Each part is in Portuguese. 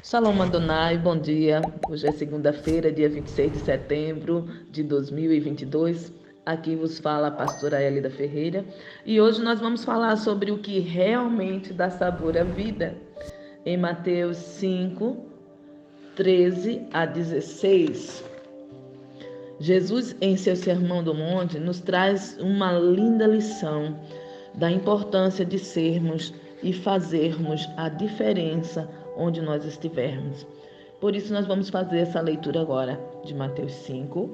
Shalom Adonai, bom dia. Hoje é segunda-feira, dia 26 de setembro de 2022. Aqui vos fala a pastora Elida Ferreira e hoje nós vamos falar sobre o que realmente dá sabor à vida. Em Mateus 5, 13 a 16. Jesus, em seu Sermão do Monte, nos traz uma linda lição da importância de sermos e fazermos a diferença onde nós estivermos. Por isso, nós vamos fazer essa leitura agora de Mateus 5,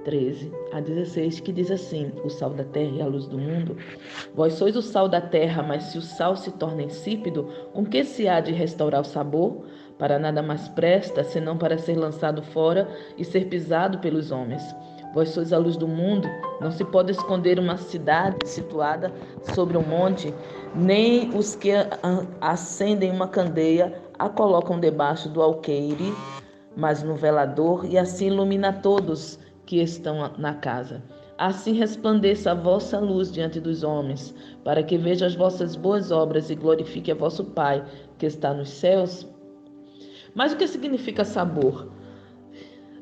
13 a 16, que diz assim: o sal da terra e a luz do mundo. Vós sois o sal da terra, mas se o sal se torna insípido, com que se há de restaurar o sabor? Para nada mais presta, senão para ser lançado fora e ser pisado pelos homens. Vós sois a luz do mundo. Não se pode esconder uma cidade situada sobre um monte, nem os que acendem uma candeia a colocam debaixo do alqueire, mas no velador, e assim ilumina todos que estão na casa. Assim resplandeça a vossa luz diante dos homens, para que vejam as vossas boas obras e glorifique a vosso Pai que está nos céus. Mas o que significa sabor?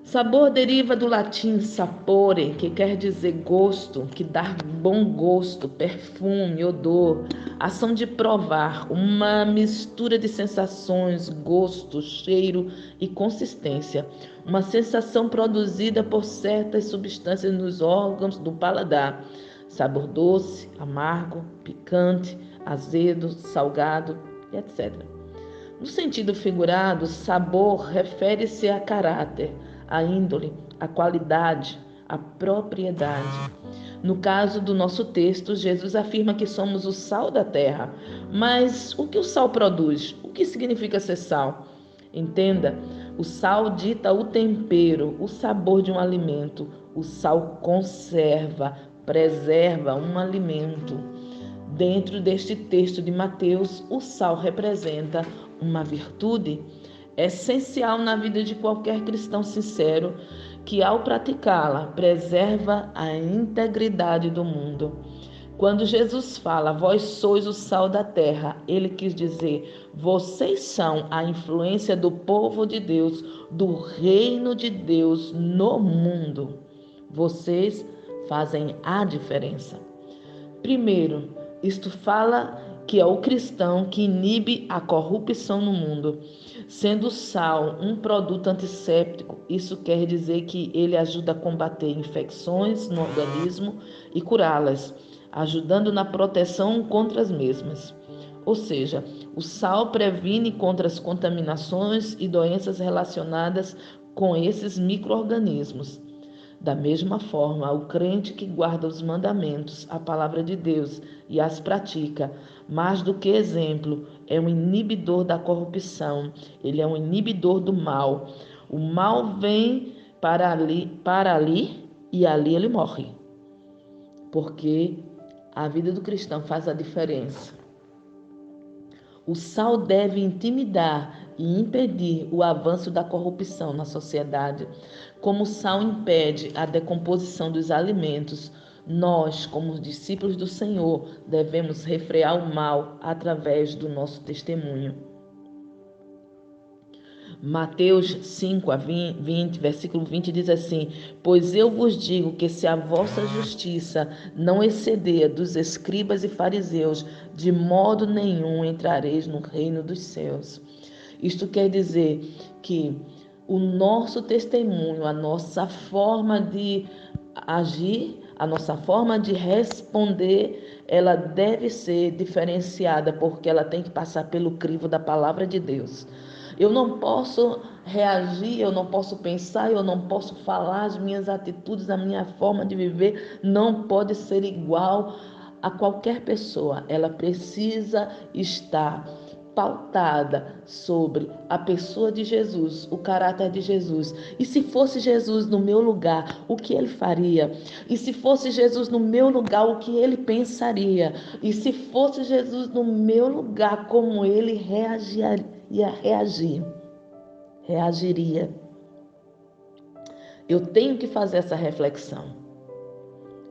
Sabor deriva do latim sapore, que quer dizer gosto, que dá bom gosto, perfume, odor, ação de provar, uma mistura de sensações, gosto, cheiro e consistência, uma sensação produzida por certas substâncias nos órgãos do paladar, sabor doce, amargo, picante, azedo, salgado, etc. No sentido figurado, sabor refere-se a caráter, a índole, a qualidade, a propriedade. No caso do nosso texto, Jesus afirma que somos o sal da terra. Mas o que o sal produz? O que significa ser sal? Entenda, o sal dita o tempero, o sabor de um alimento. O sal conserva, preserva um alimento. Dentro deste texto de Mateus, o sal representa uma virtude essencial na vida de qualquer cristão sincero que, ao praticá-la, preserva a integridade do mundo. Quando Jesus fala, vós sois o sal da terra, ele quis dizer, vocês são a influência do povo de Deus, do reino de Deus no mundo. Vocês fazem a diferença. Primeiro, isto fala que é o cristão que inibe a corrupção no mundo. Sendo o sal um produto antisséptico, isso quer dizer que ele ajuda a combater infecções no organismo e curá-las, ajudando na proteção contra as mesmas. Ou seja, o sal previne contra as contaminações e doenças relacionadas com esses micro-organismos. Da mesma forma, o crente que guarda os mandamentos, a palavra de Deus e as pratica, mais do que exemplo, é um inibidor da corrupção, ele é um inibidor do mal. O mal vem para ali e ali ele morre, porque a vida do cristão faz a diferença. O sal deve intimidar e impedir o avanço da corrupção na sociedade. Como o sal impede a decomposição dos alimentos, nós, como discípulos do Senhor, devemos refrear o mal através do nosso testemunho. Mateus 5 a 20, versículo 20 diz assim: pois eu vos digo que se a vossa justiça não exceder a dos escribas e fariseus, de modo nenhum entrareis no reino dos céus. Isto quer dizer que o nosso testemunho, a nossa forma de agir, a nossa forma de responder, ela deve ser diferenciada, porque ela tem que passar pelo crivo da palavra de Deus. Eu não posso reagir, eu não posso pensar, eu não posso falar, as minhas atitudes, a minha forma de viver não pode ser igual a qualquer pessoa. Ela precisa estar pautada sobre a pessoa de Jesus, o caráter de Jesus. E se fosse Jesus no meu lugar, o que ele faria? E se fosse Jesus no meu lugar, o que ele pensaria? E se fosse Jesus no meu lugar, como ele reagiria? Eu tenho que fazer essa reflexão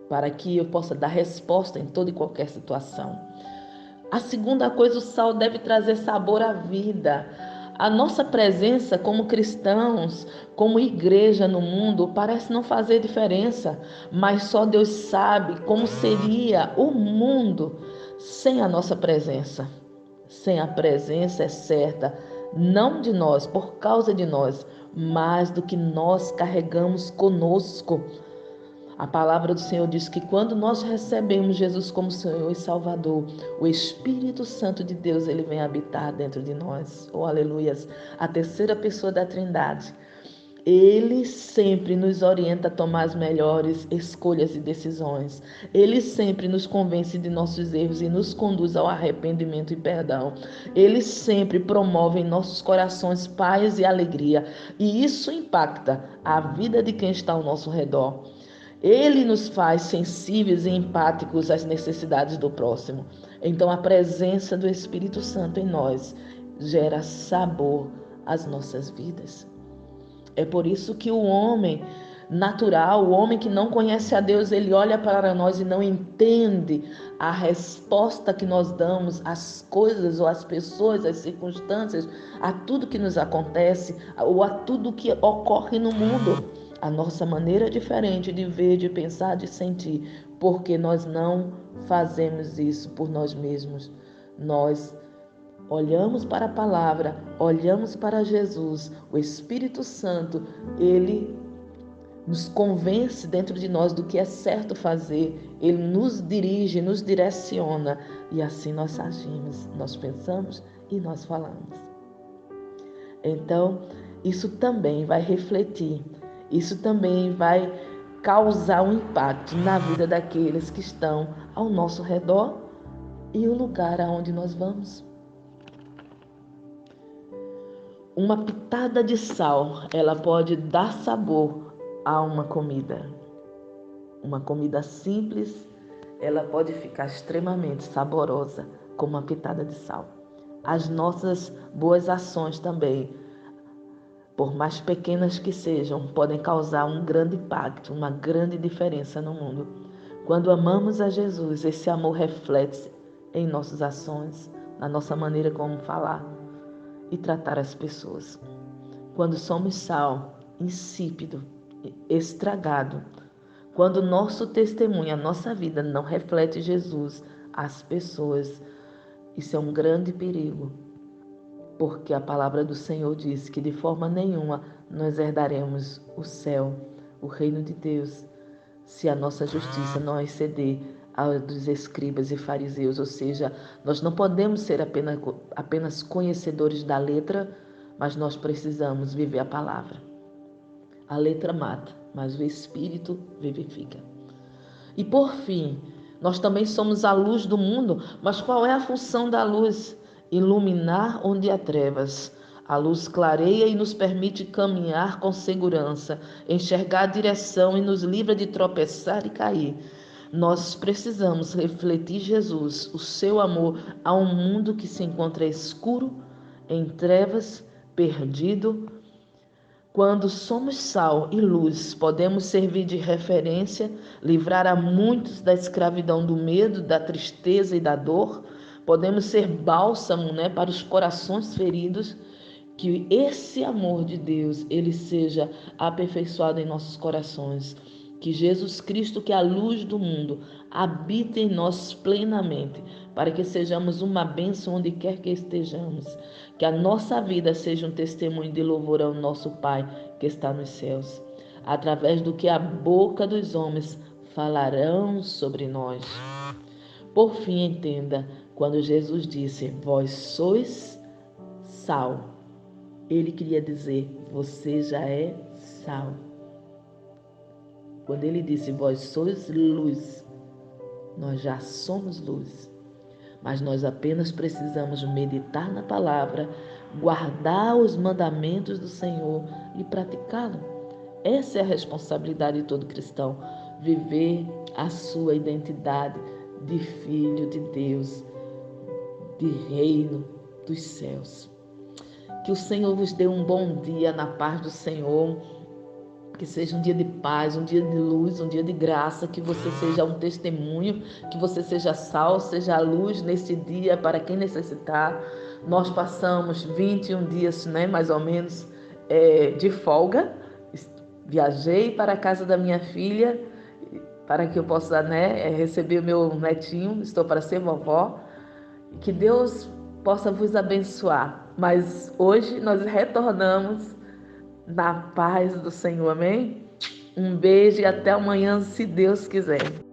para que eu possa dar resposta em toda e qualquer situação. A segunda coisa, o sal deve trazer sabor à vida. A nossa presença como cristãos, como igreja no mundo, parece não fazer diferença, mas só Deus sabe como seria o mundo sem a nossa presença. Sem a presença é certa, não de nós, por causa de nós, mas do que nós carregamos conosco. A palavra do Senhor diz que quando nós recebemos Jesus como Senhor e Salvador, o Espírito Santo de Deus, ele vem habitar dentro de nós. Oh, aleluias! A terceira pessoa da Trindade. Ele sempre nos orienta a tomar as melhores escolhas e decisões. Ele sempre nos convence de nossos erros e nos conduz ao arrependimento e perdão. Ele sempre promove em nossos corações paz e alegria. E isso impacta a vida de quem está ao nosso redor. Ele nos faz sensíveis e empáticos às necessidades do próximo. Então, a presença do Espírito Santo em nós gera sabor às nossas vidas. É por isso que o homem natural, o homem que não conhece a Deus, ele olha para nós e não entende a resposta que nós damos às coisas ou às pessoas, às circunstâncias, a tudo que nos acontece ou a tudo que ocorre no mundo. A nossa maneira diferente de ver, de pensar, de sentir, porque nós não fazemos isso por nós mesmos. Nós olhamos para a palavra, olhamos para Jesus, o Espírito Santo, ele nos convence dentro de nós do que é certo fazer, ele nos dirige, nos direciona e assim nós agimos, nós pensamos e nós falamos. Então, isso também vai refletir, isso também vai causar um impacto na vida daqueles que estão ao nosso redor e o lugar aonde nós vamos. Uma pitada de sal, ela pode dar sabor a uma comida. Uma comida simples, ela pode ficar extremamente saborosa com uma pitada de sal. As nossas boas ações também, por mais pequenas que sejam, podem causar um grande impacto, uma grande diferença no mundo. Quando amamos a Jesus, esse amor reflete em nossas ações, na nossa maneira como falar e tratar as pessoas. Quando somos sal, insípido, estragado, quando nosso testemunho, a nossa vida não reflete Jesus, as pessoas, isso é um grande perigo, porque a palavra do Senhor diz que de forma nenhuma nós herdaremos o céu, o reino de Deus, se a nossa justiça não exceder a dos escribas e fariseus, ou seja, nós não podemos ser apenas conhecedores da letra, mas nós precisamos viver a palavra. A letra mata, mas o Espírito vivifica. E por fim, nós também somos a luz do mundo, mas qual é a função da luz? Iluminar onde há trevas. A luz clareia e nos permite caminhar com segurança, enxergar a direção e nos livra de tropeçar e cair. Nós precisamos refletir Jesus, o seu amor, a um mundo que se encontra escuro, em trevas, perdido. Quando somos sal e luz, podemos servir de referência, livrar a muitos da escravidão do medo, da tristeza e da dor. Podemos ser bálsamo, para os corações feridos. Que esse amor de Deus, ele seja aperfeiçoado em nossos corações. Que Jesus Cristo, que é a luz do mundo, habite em nós plenamente, para que sejamos uma bênção onde quer que estejamos. Que a nossa vida seja um testemunho de louvor ao nosso Pai que está nos céus, através do que a boca dos homens falarão sobre nós. Por fim, entenda, quando Jesus disse, vós sois sal, ele queria dizer, você já é sal. Quando ele disse, vós sois luz, nós já somos luz. Mas nós apenas precisamos meditar na palavra, guardar os mandamentos do Senhor e praticá-lo. Essa é a responsabilidade de todo cristão, viver a sua identidade de filho de Deus, de reino dos céus. Que o Senhor vos dê um bom dia na paz do Senhor, que seja um dia de paz, um dia de luz, um dia de graça, que você seja um testemunho, que você seja sal, seja a luz nesse dia para quem necessitar. Nós passamos 21 dias, né, mais ou menos, de folga. Viajei para a casa da minha filha para que eu possa, né, receber o meu netinho. Estou para ser vovó. Que Deus possa vos abençoar. Mas hoje nós retornamos na paz do Senhor, amém? Um beijo e até amanhã, se Deus quiser.